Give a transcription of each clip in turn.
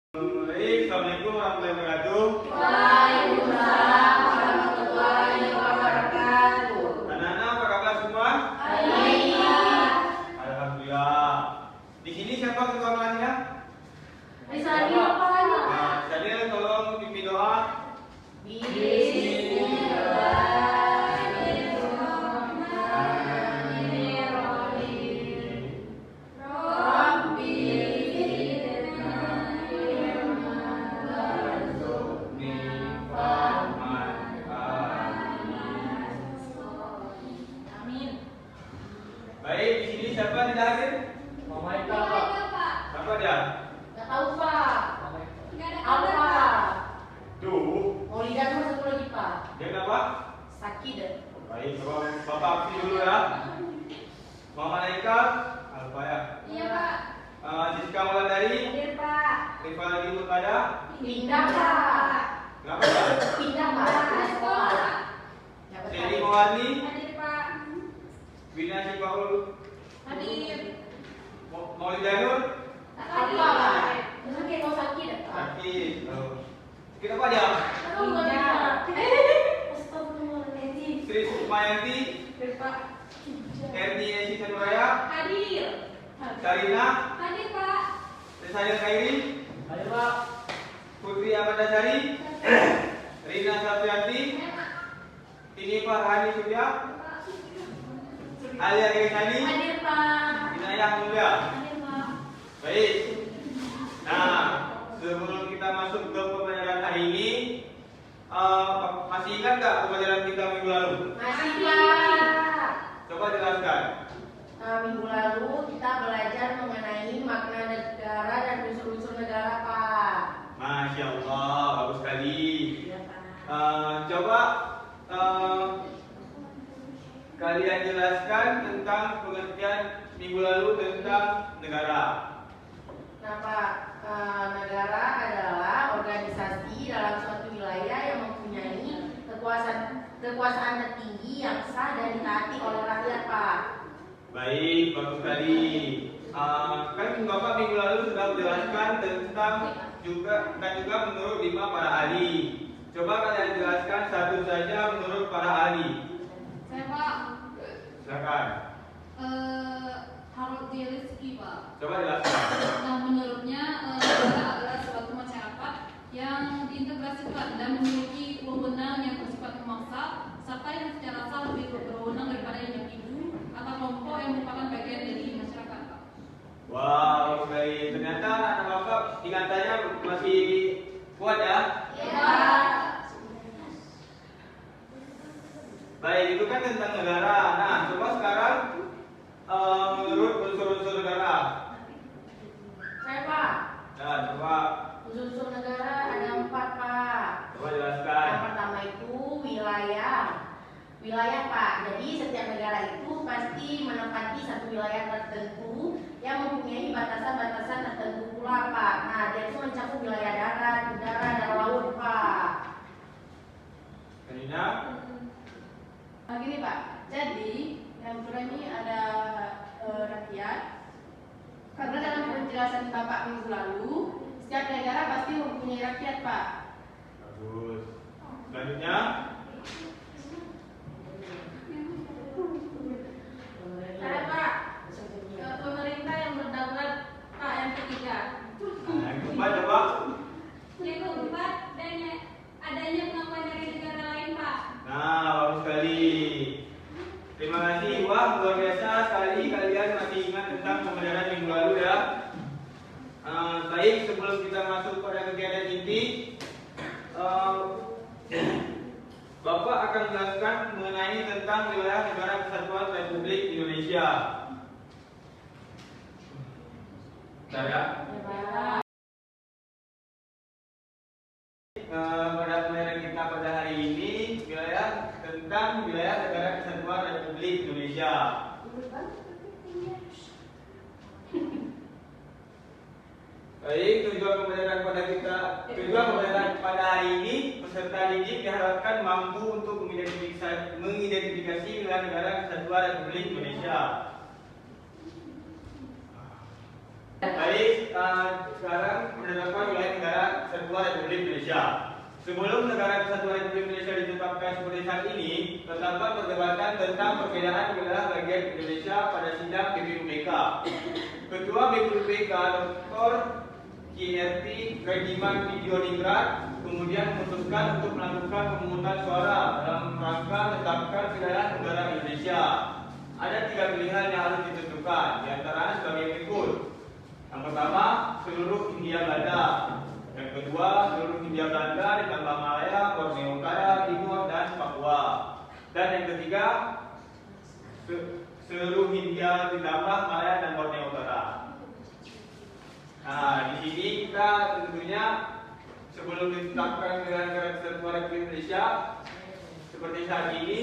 Assalamualaikum warahmatullahi wabarakatuh. Waalaikumsalam warahmatullahi wabarakatuh. Anak-anak apa kabar semua? Baik. Alhamdulillah. Di sini siapa ketua kelasnya? Misalnya apa lagi? Nah, jadi tolong pimpin doa. Baik, di sini siapa yang tidak hadir? Mama Eka, Pak. Siapa dia? Gak tahu Pak. Mama Eka. Apa? Tuh, Mau lihat mau satu lagi Pak. dia kenapa? Sakit deh. Baik, coba Bapak aktif dulu ya. Mama Eka, Alfa ya. Iya, Pak. Jessica Wulandari, Hadir, Pak. Rifa lagi Murtada. Pindah Pak. Kenapa ya? Pindah Pak. Pindah sekolah. Seri Mawani, Hadir, Pak. Wina Sipaul, Hadir. Maulid Danur, Apa Pak? Masa kayak kau sakit deh Pak. sakit. Kenapa dia? Pindah. Astagfirullahaladzim. Sri Sukmayanti, Hadir, Pak. Erni Esi Sanuraya, Hadir. Sarina, Hadir, Pak. Resaya Khairi, Hadir, Pak. Putri Amadasari, Rina Safianti, ini Farhani Surya, Alia Gaisani, Hadir Pak. Inayah Mulia. Hadir, Pak. Baik. Nah, sebelum kita masuk ke pembelajaran hari ini, masih ingat nggak pembelajaran kita minggu lalu? Masih Pak. Coba jelaskan. Minggu lalu kita belajar mengenai makna negara dan unsur-unsur negara Pak. Masya Allah, bagus sekali. Iya Pak. Coba kalian jelaskan tentang pengertian minggu lalu tentang negara. Nah Pak, negara adalah organisasi dalam suatu wilayah yang mempunyai kekuasaan tertinggi yang sah dan ditaati oleh rakyat Pak. Baik, bagus sekali. Kan Bapak minggu lalu sudah menjelaskan tentang juga menurut 5 para ahli. Coba kalian jelaskan satu saja menurut para ahli. Saya, Pak. Silakan. Harold Rizky, Pak. Coba jelaskan. Nah, menurutnya negara adalah suatu masyarakat yang diintegrasikan dan memiliki wewenang yang bersifat memaksa serta yang secara sah lebih berwenang daripada individu atau kelompok yang merupakan bagian dari masyarakat, Pak. Wow, baik. Ternyata anak Bapak ingatannya masih kuat ya. Iya. Baik, itu kan tentang negara. Nah, coba sekarang menurut unsur-unsur negara. Saya Pak, Nah, coba unsur-unsur negara ada 4 Pak. coba jelaskan. Yang pertama itu wilayah. Wilayah Pak, jadi setiap negara itu pasti menempati satu wilayah tertentu yang mempunyai batasan-batasan tertentu pula Pak. Nah, dia itu mencakup wilayah darat, udara, dan laut Pak. Karina, Gini Pak, jadi yang kedua ini ada rakyat. Karena dalam penjelasan Bapak minggu lalu, setiap negara pasti mempunyai rakyat Pak. bagus. Selanjutnya, Saya Pak, pemerintah yang berdaulat Pak yang ketiga. yang keempat coba. Yang keempat, adanya pengakuan dari negara lain, Pak. Nah, bagus sekali. Terima kasih. Wah, luar biasa sekali kalian masih ingat tentang pembelajaran minggu lalu ya. Baik, sebelum kita masuk pada kegiatan inti, Bapak akan menjelaskan mengenai tentang wilayah negara kesatuan Republik Indonesia. Bentar ya. Ya Pak. Pada pembelajaran kita pada hari ini tentang wilayah negara kesatuan Republik Indonesia. Baik, tujuan pembelajaran pada hari ini peserta didik diharapkan mampu untuk mengidentifikasi wilayah negara kesatuan Republik Indonesia. Baik, sekarang menetapkan wilayah negara Kesatuan Republik Indonesia. Sebelum Negara Kesatuan Republik Indonesia ditetapkan seperti saat ini, terdapat perdebatan tentang perbedaan wilayah bagian Indonesia pada sidang BPUPK. Ketua BPUPK Dr. KRT Rediman Widyoningrat kemudian memutuskan untuk melakukan pemungutan suara dalam rangka menetapkan wilayah negara Indonesia. Ada 3 pilihan yang harus ditentukan, di antaranya sebagai berikut. Yang pertama, seluruh Hindia Belanda. Yang kedua, seluruh Hindia Belanda ditambah Malaya, Borneo Utara, Timur, dan Papua. Dan yang ketiga, seluruh Hindia ditambah Malaya dan Borneo Utara. Nah, di sini kita tentunya sebelum ditetapkan negara Kesatuan Republik Indonesia seperti saat ini,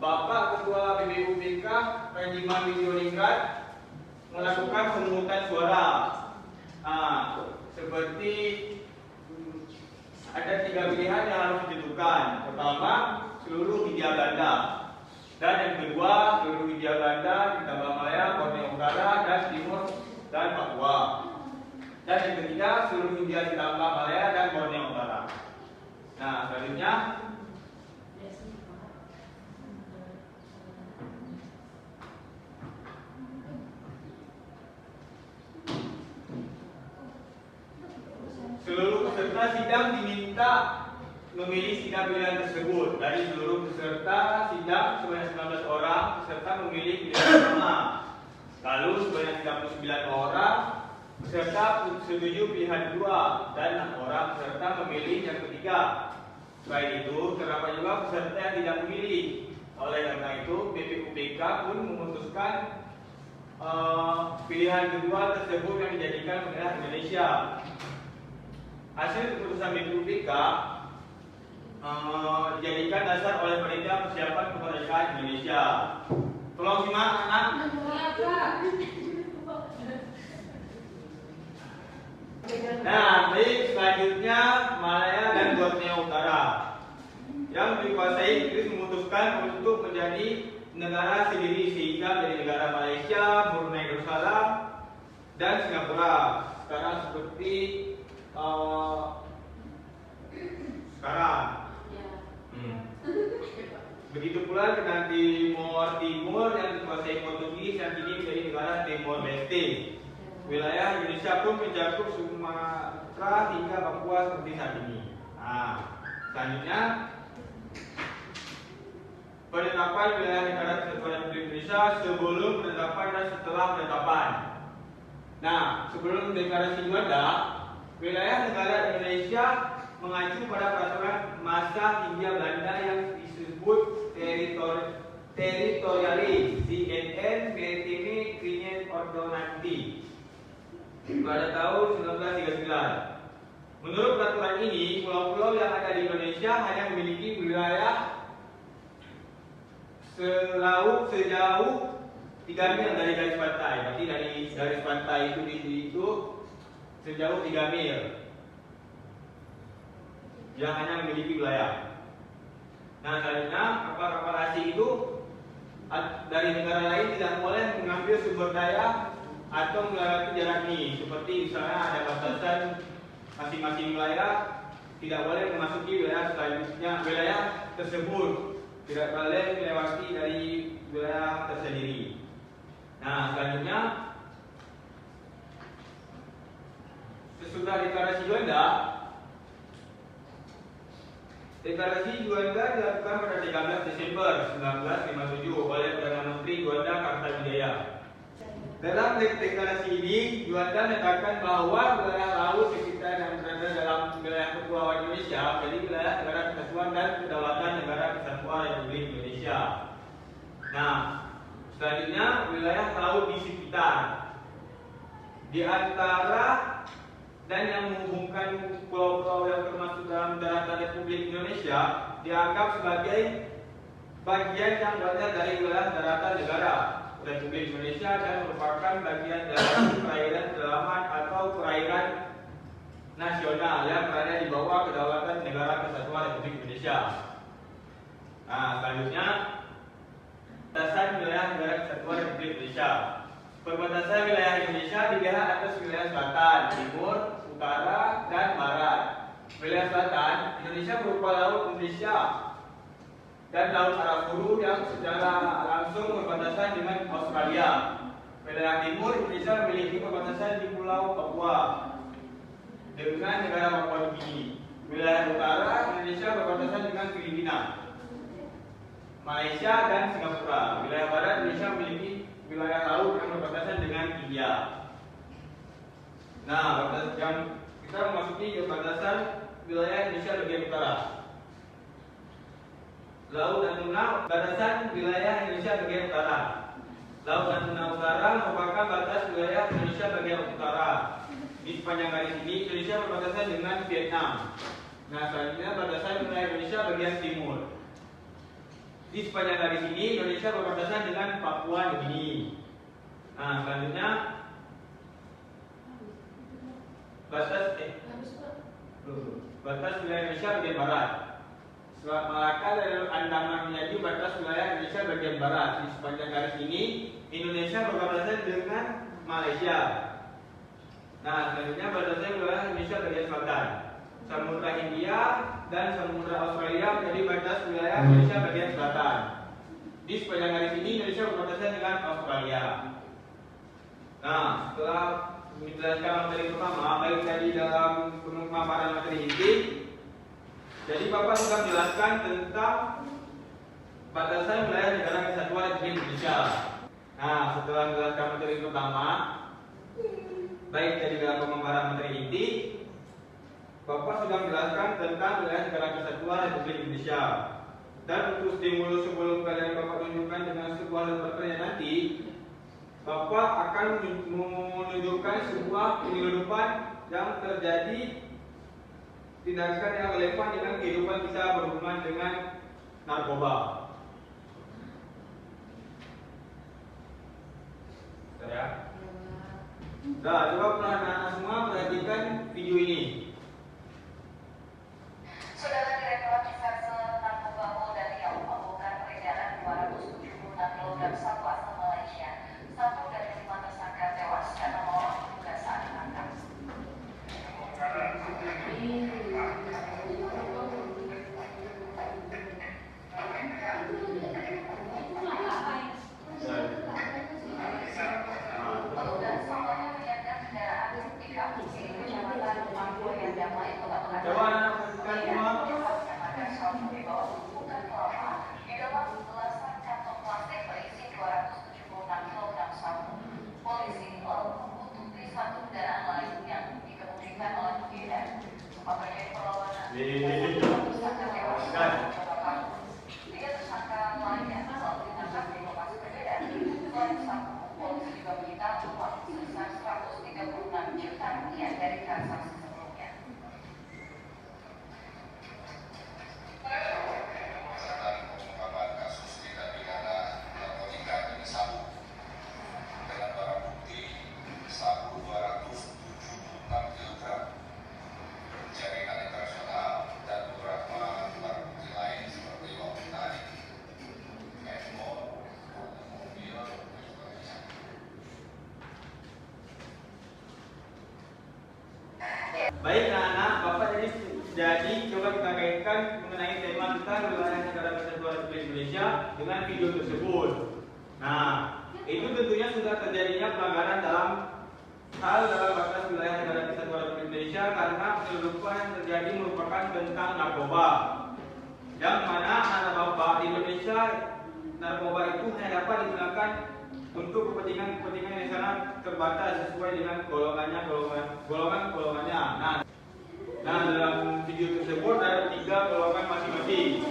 Bapak Ketua BPUPK Rediman Widyoningrat melakukan pemungutan suara. Seperti ada 3 pilihan yang harus ditentukan. Pertama, seluruh Hindia Belanda. Dan yang kedua, seluruh Hindia Belanda ditambah Malaya, Borneo Utara, dan Timur, dan Papua. Dan yang ketiga, seluruh Hindia ditambah Malaya dan Borneo Utara. Nah, selanjutnya seluruh peserta sidang diminta memilih sidang pilihan tersebut. Dari seluruh peserta sidang sebanyak 19 orang, peserta memilih pilihan pertama. Lalu sebanyak 39 orang peserta setuju pilihan kedua dan 6 orang peserta memilih yang ketiga. Selain itu, terdapat juga peserta yang tidak memilih. Oleh karena itu, BPUPK pun memutuskan pilihan kedua tersebut yang dijadikan wilayah Indonesia. Hasil keputusan BPUPK dijadikan dasar oleh Panitia Persiapan Kemerdekaan Indonesia. Tolong simak anak. Nah, baik, selanjutnya Malaya dan Borneo Utara yang dikuasai Inggris memutuskan untuk menjadi negara sendiri sehingga menjadi negara Malaysia, Brunei Darussalam, dan Singapura. Sekarang seperti sekarang. Begitu pula dengan Timur yang dikuasai Portugis yang kini menjadi negara Timor Leste. Wilayah Indonesia pun mencakup Sumatera hingga Papua seperti saat ini. Nah, selanjutnya penetapan wilayah negara Kesatuan Republik Indonesia sebelum penetapan dan setelah penetapan. Nah, sebelum deklarasi Juanda, wilayah negara Indonesia mengacu pada peraturan masa Hindia Belanda yang disebut Territorialis CNN Maritime Crimen Ordonanti pada tahun 1939. Menurut peraturan ini, pulau-pulau yang ada di Indonesia hanya memiliki wilayah selaut sejauh 3 mil dari garis pantai. Berarti dari garis pantai itu sejauh 3 mil yang hanya memiliki wilayah. Nah, selanjutnya kapal-kapal asing itu dari negara lain tidak boleh mengambil sumber daya atau melewati jarak ini. Seperti misalnya ada batasan masing-masing wilayah tidak boleh memasuki wilayah selanjutnya, wilayah tersebut tidak boleh melewati dari wilayah tersendiri. Nah, selanjutnya sesudah deklarasi Juanda, deklarasi Juanda dilakukan pada 13 Desember 1957 oleh Perdana Menteri Juanda Kartawijaya. Dalam deklarasi ini, Juanda menyatakan bahwa wilayah laut sekitar yang berada dalam wilayah kepulauan Indonesia menjadi wilayah negara kesatuan dan kedaulatan negara kesatuan Republik Indonesia. Nah, selanjutnya wilayah laut di sekitar, di antara dan yang menghubungkan pulau-pulau yang termasuk dalam daratan Republik Indonesia dianggap sebagai bagian yang berasal dari wilayah daratan negara Republik Indonesia dan merupakan bagian dari perairan pedalaman atau perairan nasional yang berada di bawah kedaulatan negara kesatuan Republik Indonesia. Nah, selanjutnya batasan wilayah negara kesatuan Republik Indonesia. Perbatasan wilayah Indonesia dilihat atas wilayah selatan, timur, utara, dan barat. wilayah selatan Indonesia berupa Laut Indonesia dan Laut Arafuru yang secara langsung berbatasan dengan Australia. Wilayah timur Indonesia memiliki perbatasan di Pulau Papua dengan negara Papua Nugini. Wilayah utara Indonesia berbatasan dengan Filipina, Malaysia dan Singapura. Wilayah barat Indonesia memiliki wilayah laut yang berbatasan dengan India. Nah, yang kita memasuki batasan wilayah Indonesia bagian utara. Laut Natuna, batasan wilayah Indonesia bagian utara. Laut Natuna Utara merupakan batas wilayah Indonesia bagian utara. Di sepanjang garis ini Indonesia berbatasan dengan Vietnam. Nah, selanjutnya batasan wilayah Indonesia bagian timur. Di sepanjang garis ini Indonesia berbatasan dengan Papua Nugini. Nah, selanjutnya batas wilayah Indonesia bagian barat. Selat Malaka dan Andaman menjadi batas wilayah Indonesia bagian barat. Di sepanjang garis ini Indonesia berbatasan dengan Malaysia. Nah, selanjutnya batasan wilayah Indonesia bagian selatan. Samudra Hindia dan Samudra Australia menjadi batas wilayah Indonesia bagian selatan. Di sepanjang garis ini Indonesia berbatasan dengan Australia. Nah, setelah menjelaskan materi pertama, baik tadi dalam pemaparan materi inti, jadi Bapak sudah menjelaskan tentang batasan wilayah negara kesatuan Republik Indonesia. Nah, setelah menjelaskan materi pertama, baik tadi dalam pemaparan materi inti, Bapak sudah menjelaskan tentang wilayah negara kesatuan Republik Indonesia. Dan untuk stimulus sebelum kalian Bapak tunjukkan dengan sebuah lembaga nanti, Bapak akan menunjukkan sebuah penyelundupan yang terjadi, tindakan yang relevan dengan kehidupan kita berhubungan dengan narkoba. Ya. Nah, coba anak-anak semua perhatikan video ini. Saudara Direktorat Reserse Narkoba Polda Riau membongkar peredaran 276 kg sabu asal Malaysia. 1 dari 5 tersangka tewas karena menolak diduga saat ditangkap. Petugas Polda menyiapkan kendaraan pickup di Kecamatan Mangkuyan Damai, Kota Bekasi. Coba anak-anak semua. Di dalam belasan kantong plastik berisi 276 kg sabu. Polisi lalu membuntuti satu kendaraan lain yang dikemudikan oleh pengedar. Sempat terjadi perlawanan. Tersangka tewas terbakar. 3 tersangka lainnya lalu ditangkap di lokasi berbeda. Selain sabu, polisi juga menyita uang sebesar 136 juta rupiah dari transaksi sebelumnya. Baik anak-anak, Bapak jadi coba kita kaitkan mengenai tema kita wilayah negara kesatuan Republik Indonesia dengan video tersebut. Nah, itu tentunya sudah terjadinya pelanggaran dalam batas wilayah negara kesatuan Republik Indonesia karena penyelundupan yang terjadi merupakan tentang narkoba. Yang mana narkoba di Indonesia, narkoba itu hanya dapat digunakan untuk kepentingan yang sangat terbatas sesuai dengan golongannya. Nah, dalam video tersebut ada 3 golongan masing-masing.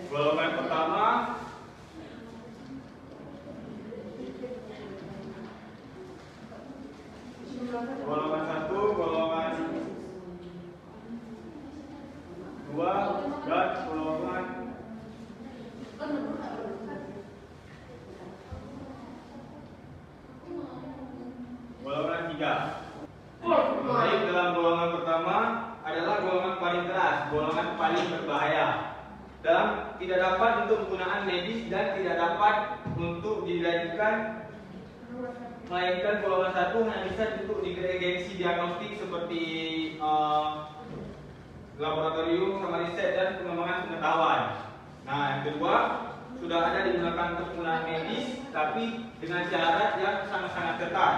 Golongan pertama golongan 1, golongan 2 dan golongan golongan 3. Baik, dalam golongan pertama adalah golongan paling keras, golongan paling berbahaya. Dalam tidak dapat untuk penggunaan medis dan tidak dapat untuk dilanjutkan, melainkan golongan 1 hanya bisa untuk diagnosi diagnostik seperti laboratorium sama riset dan pengembangan pengetahuan. Nah, yang kedua, sudah ada digunakan untuk penggunaan medis tapi dengan syarat yang sangat-sangat ketat.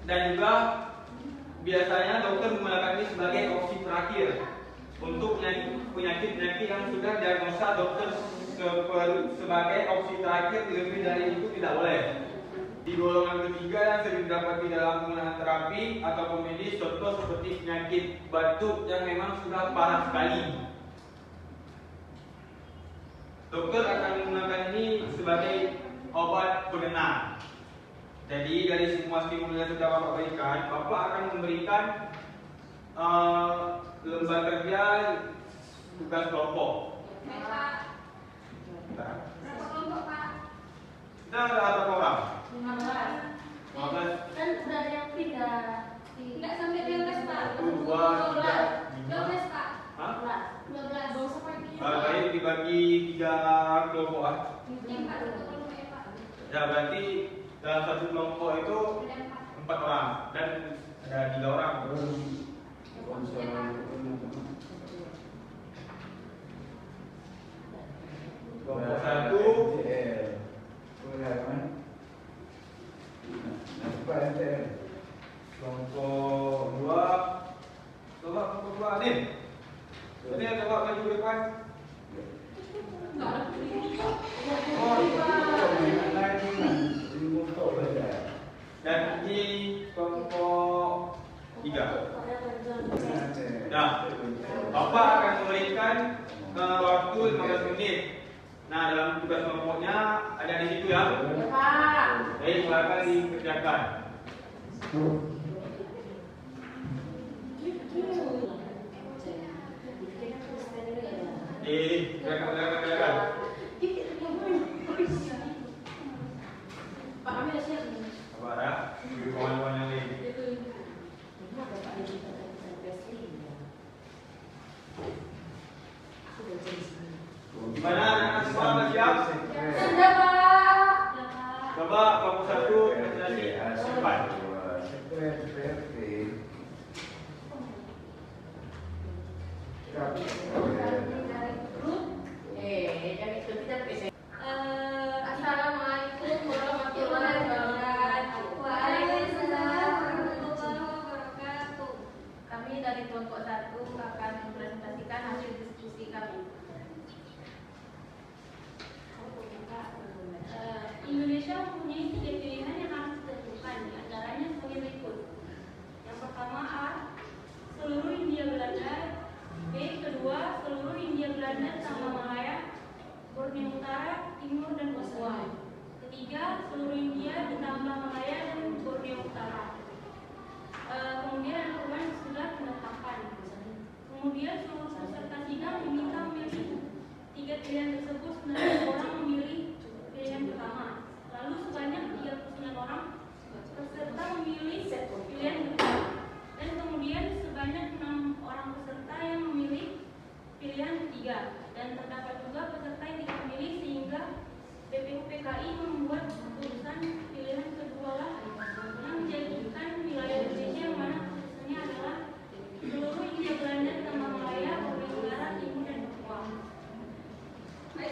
Dan juga biasanya dokter menggunakan ini sebagai opsi terakhir untuk penyakit-penyakit yang sudah diagnosa dokter sebagai opsi terakhir, lebih dari itu tidak boleh. Di golongan ketiga yang sering didapati dalam penggunaan terapi atau medis, contoh seperti penyakit batuk yang memang sudah parah sekali. Dokter akan menggunakan ini sebagai obat penenang. Jadi dari semua stimulus yang sudah Bapak berikan, Bapak akan memberikan lembar kerja tugas kelompok. Berapa kelompok, Pak? Kita ada berapa orang? 15. Kan udah ada yang pindah. Enggak sampai 12, Pak. 1, 2, 3, 12, Pak. Hah? 12. Gak usah pagi. Baik, dibagi 3 kelompok. Yang Pak, satu kelompok ya, Pak. Ya, berarti dalam satu kelompok itu Ada 4. 4 orang dan ada 3 orang. Kelompok 1, kelompok 2. Coba kelompok 2 Adin. Ini coba maju ke depan. Enggak ada berdiri. Dan ini kelompok 3. Nah, Bapak akan memberikan waktu 15 menit. Nah, dalam tugas kelompoknya ada di situ ya. Ya, Pak. Baik, silakan dikerjakan. Kerjakan. Pak, kami udah siap nih. Sabar ya. Kawan-kawan yang lain. Gimana anak semua sudah siap? Sudah, Pak. Coba kelompok 1 presentasi depan. Dari grup. Kita bisa. Assalamualaikum warahmatullahi wabarakatuh. Waalaikumsalam warahmatullahi wabarakatuh. Kami dari kelompok 1 akan mempresentasikan hasil diskusi kami. Indonesia mempunyai 3 pilihan yang harus ditentukan, di antaranya sebagai berikut. Yang pertama A, seluruh Hindia Belanda. B, kedua, seluruh Hindia Belanda tambah Malaya, Borneo Utara, Timur, dan Papua. Ketiga, seluruh India ditambah Malaya dan Borneo Utara. Kemudian ada perubahan sudah penetapan. Kemudian seluruh peserta sidang diminta memilih 3 pilihan tersebut. 9 orang memilih pilihan pertama. Lalu sebanyak 39 orang peserta memilih pilihan kedua. Dan kemudian sebanyak 6 orang peserta yang memilih pilihan ketiga. Dan terdapat juga peserta yang tidak memilih, sehingga BPUPKI membuat keputusan pilihan kedua lah yang menjadikan wilayah Indonesia yang mana keputusannya adalah seluruh Hindia Belanda tambah Malaya, Borneo Utara, Timur, dan Papua. Baik,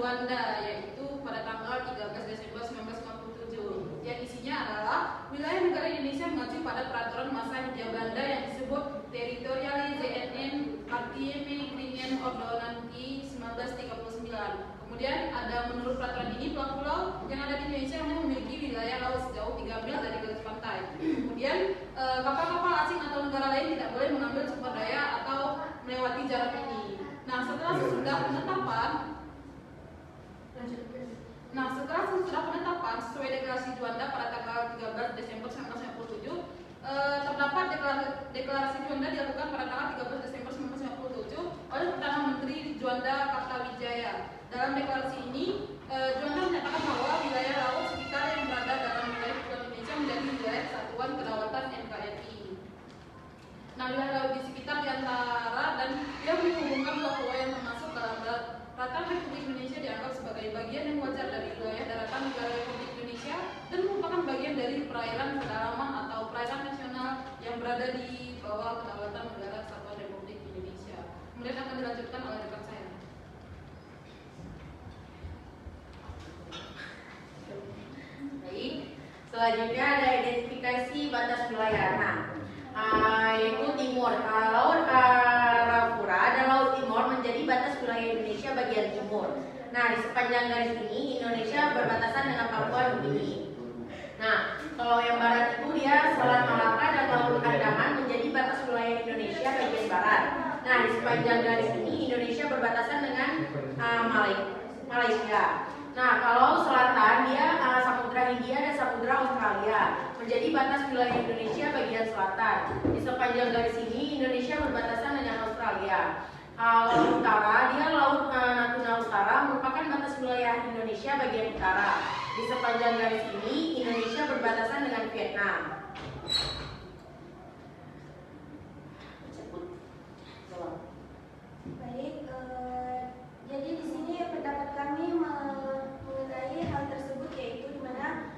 Juanda, yaitu pada tanggal 13 Desember 1957. Yang isinya adalah wilayah negara Indonesia mengacu pada peraturan masa Hindia Belanda yang disebut Territoriale ZNN Artieme Gringen Ordonansi 1939. Kemudian ada menurut peraturan ini pulau-pulau yang ada di Indonesia hanya memiliki wilayah laut sejauh 3 mil dari garis pantai. Kemudian kapal-kapal asing atau negara lain tidak boleh mengambil sumber daya atau melewati jarak ini. Nah, setelah sesudah penetapan sesuai deklarasi Juanda pada tanggal 13 Desember 1957, terdapat deklarasi Juanda dilakukan pada tanggal 13 Desember 1957 oleh Perdana Menteri Juanda Kartawijaya. Dalam deklarasi ini, Juanda menyatakan bahwa wilayah laut sekitar yang berada dalam wilayah Kepulauan Indonesia menjadi wilayah kesatuan kedaulatan NKRI. Nah, wilayah laut di sekitar diantara dan yang menghubungkan dua pulau yang termasuk dalam daratan Republik Indonesia dianggap sebagai bagian yang wajar dari wilayah daratan negara Republik Indonesia dan merupakan bagian dari perairan kedalaman atau perairan nasional yang berada di bawah kedaulatan negara kesatuan Republik Indonesia. Kemudian akan dilanjutkan oleh rekan saya. Baik, selanjutnya ada identifikasi batas wilayah. Yaitu timur. Laut Arafura dan Laut Timur menjadi batas wilayah Indonesia bagian timur. Nah, di sepanjang garis ini Indonesia berbatasan dengan Papua Nugini. Nah, kalau yang barat itu dia Selat Malaka dan Laut Andaman menjadi batas wilayah Indonesia bagian barat. Nah, di sepanjang garis ini Indonesia berbatasan dengan Malaysia. Nah, kalau selatan dia Samudra Hindia dan Samudra Australia menjadi batas wilayah Indonesia bagian selatan. Di sepanjang garis ini Indonesia berbatasan dengan Australia. Laut utara dia Laut Natuna Utara merupakan batas wilayah Indonesia bagian utara. Di sepanjang garis ini Indonesia berbatasan dengan Vietnam. Baik, jadi di sini pendapat kami mengenai hal tersebut, yaitu di mana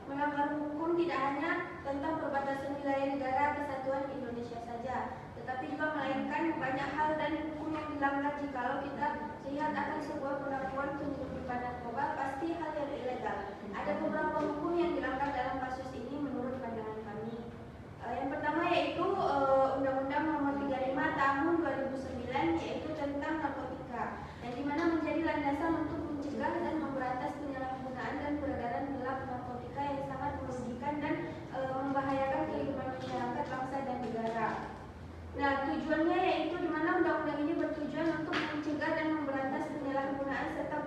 melanggar hukum tidak hanya tentang perbatasan wilayah negara kesatuan Indonesia saja, tetapi juga melainkan banyak hal dan hukum yang dilanggar. Jikalau kita lihat akan sebuah pengakuan penyelundupan narkoba, pasti hal yang ilegal. Ada beberapa hukum yang dilanggar dalam kasus ini menurut pandangan kami. Yang pertama yaitu Undang-Undang Nomor 35 Tahun 2009, yaitu tentang narkotika, yang dimana menjadi landasan untuk mencegah dan memberantas penyalahgunaan dan peredaran gelap narkotika yang sangat merugikan dan membahayakan kehidupan masyarakat, bangsa dan negara. Nah, tujuannya yaitu dimana undang-undang ini bertujuan untuk mencegah dan memberantas penyalahgunaan serta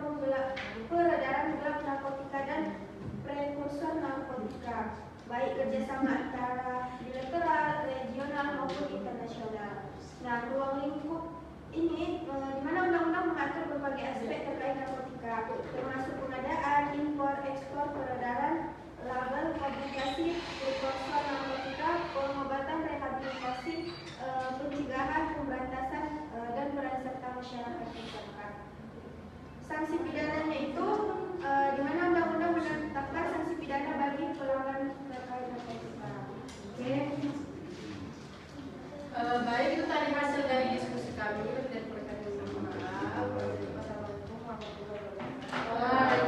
peredaran gelap narkotika dan prekursor narkotika, baik kerjasama antara bilateral, regional maupun internasional. Nah, ruang lingkup ini di mana undang-undang mengatur berbagai aspek terkait narkotika, termasuk pengadaan, impor, ekspor, peredaran, label, publikasi, prekursor narkotika, pengobatan, rehabilitasi, pencegahan, pemberantasan, dan peran serta masyarakat. Sanksi pidananya itu di mana undang-undang menetapkan sanksi pidana bagi pelanggaran terkait narkotika. Oke. Baik, itu tadi hasil dari diskusi kami dan berkaitan sama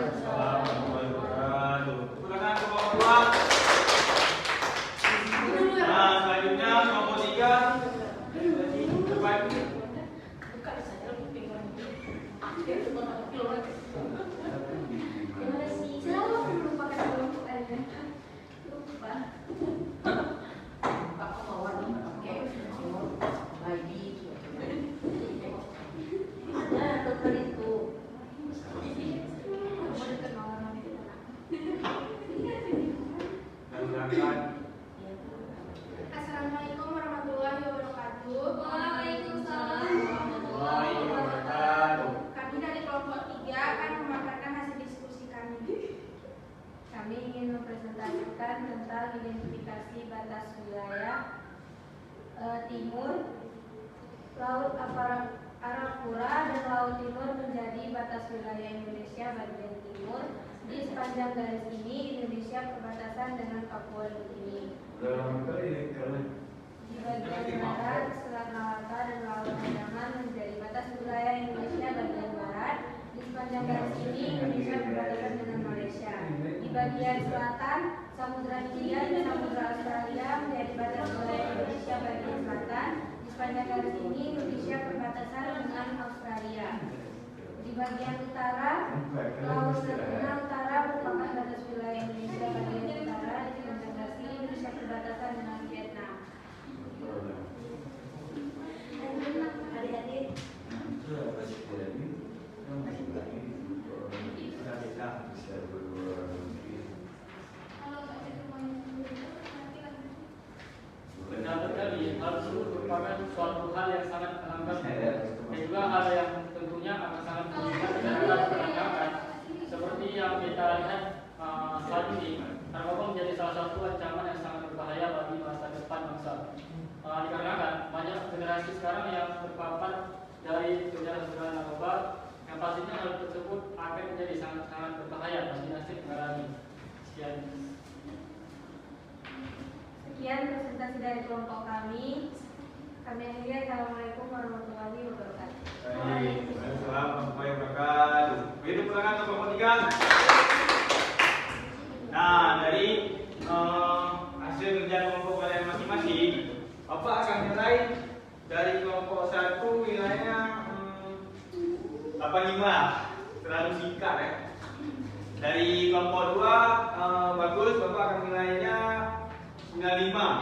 Assalamualaikum warahmatullahi wabarakatuh. Silakan ke bawah. Nah, selanjutnya kelompok 3. Depan. Buka saja kuping. Terima kasih. Selalu melupakan kelompok Anda. Lupa. Aku mau oke. Lagi. Nah, dokter itu. Assalamualaikum warahmatullahi wabarakatuh. Waalaikumsalam warahmatullahi wabarakatuh. Kami dari kelompok 3 akan memaparkan hasil diskusi kami. Kami ingin mempresentasikan tentang identifikasi batas wilayah timur. Laut Arafura dan Laut Timur menjadi batas wilayah Indonesia bagian timur. Di sepanjang garis ini Indonesia berbatasan dengan Papua Nugini. Di bagian barat Selat Malaka dan Laut Andaman menjadi batas wilayah Indonesia bagian barat. Di Selatan, Samudra Hindia, dan Samudra Australia menjadi batas wilayah Indonesia bagian selatan. Di sepanjang garis ini Indonesia berbatasan dengan Australia. Di bagian utara, Laut Natuna Utara merupakan batas wilayah Indonesia bagian utara. Di sepanjang garis ini Indonesia berbatasan dengan Vietnam. Adik-adik, Benar sekali, hal tersebut merupakan suatu hal yang sangat melanggar dan juga hal yang tentunya akan sangat merugikan terhadap perdagangan. Seperti yang kita lihat saat ini, narkoba menjadi salah satu ancaman yang sangat berbahaya bagi masa depan bangsa. Dikarenakan banyak generasi sekarang yang terpapar dari sejarah-sejarah narkoba, yang pastinya hal tersebut akan menjadi sangat-sangat berbahaya bagi nasib negara ini. sekian presentasi dari kelompok kami. Kami akhiri. Assalamualaikum warahmatullahi wabarakatuh. Waalaikumsalam warahmatullahi wabarakatuh. Begitu pulangan kelompok 3. Nah, dari hasil kerja kelompok kalian masing-masing, Bapak akan nilai dari kelompok 1 nilainya 85, terlalu singkat ya. Dari kelompok 2 bagus, Bapak akan nilainya 95.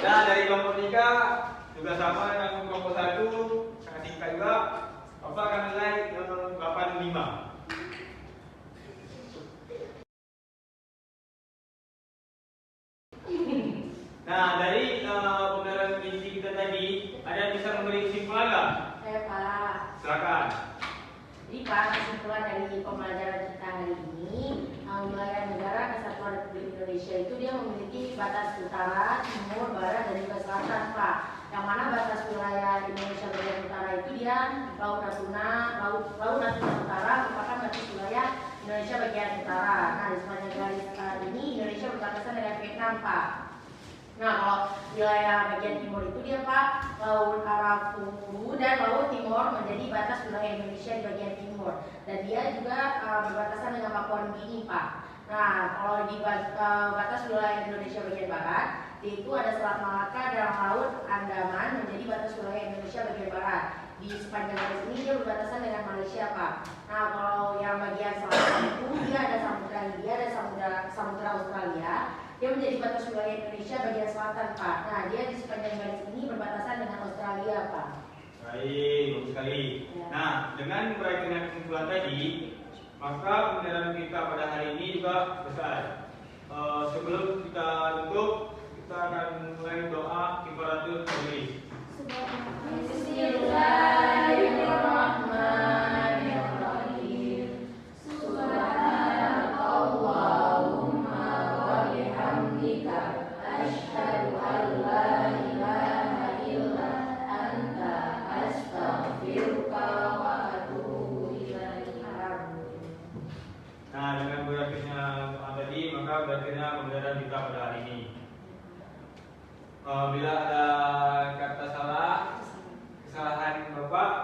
Nah, dari kelompok 3 juga sama dengan kelompok 1, sangat singkat juga, Bapak akan nilai 85. Nah, dari pembelajaran visi kita tadi, ada yang bisa memberi kesimpulan nggak? Saya Pak. Silakan. Jadi Pak, kesimpulan dari pembelajaran kita hari ini, wilayah negara Kesatuan Republik Indonesia itu dia memiliki batas utara, timur, barat, dan juga selatan, Pak. Yang mana batas wilayah Indonesia bagian utara itu dia Laut Natuna Utara merupakan batas wilayah Indonesia bagian utara. Nah, di sepanjang garis ini Indonesia berbatasan dengan Vietnam, Pak. Nah, kalau wilayah bagian timur itu dia Pak, Laut Arafuru dan Laut Timur menjadi batas wilayah Indonesia di bagian timur, dan dia juga berbatasan dengan Papua Nugini, Pak. Nah, kalau di batas wilayah Indonesia bagian barat, itu ada Selat Malaka dan Laut Andaman menjadi batas wilayah Indonesia bagian barat. Di sepanjang garis ini dia berbatasan dengan Malaysia, Pak. Nah, kalau yang bagian selatan itu dia ada Samudra Hindia dan Samudra Australia. Dia menjadi batas wilayah Indonesia bagian selatan, Pak. Nah, dia di sepanjang garis ini berbatasan dengan Australia, Pak. Baik, bagus sekali. Ya. Nah, dengan meraihkan kesimpulan tadi, maka pembelajaran kita pada hari ini juga selesai. Sebelum kita tutup, kita akan mulai doa kifaratul majelis. Bismillahirrahmanirrahim. Subhanakallahumma wa bihamdika asyhadu an la ilaha illa anta astaghfiruka wa atubu ilaik. Nah, dengan berakhirnya doa tadi, maka berakhirnya pembelajaran kita pada hari ini. Bila ada kata salah, kesalahan Bapak,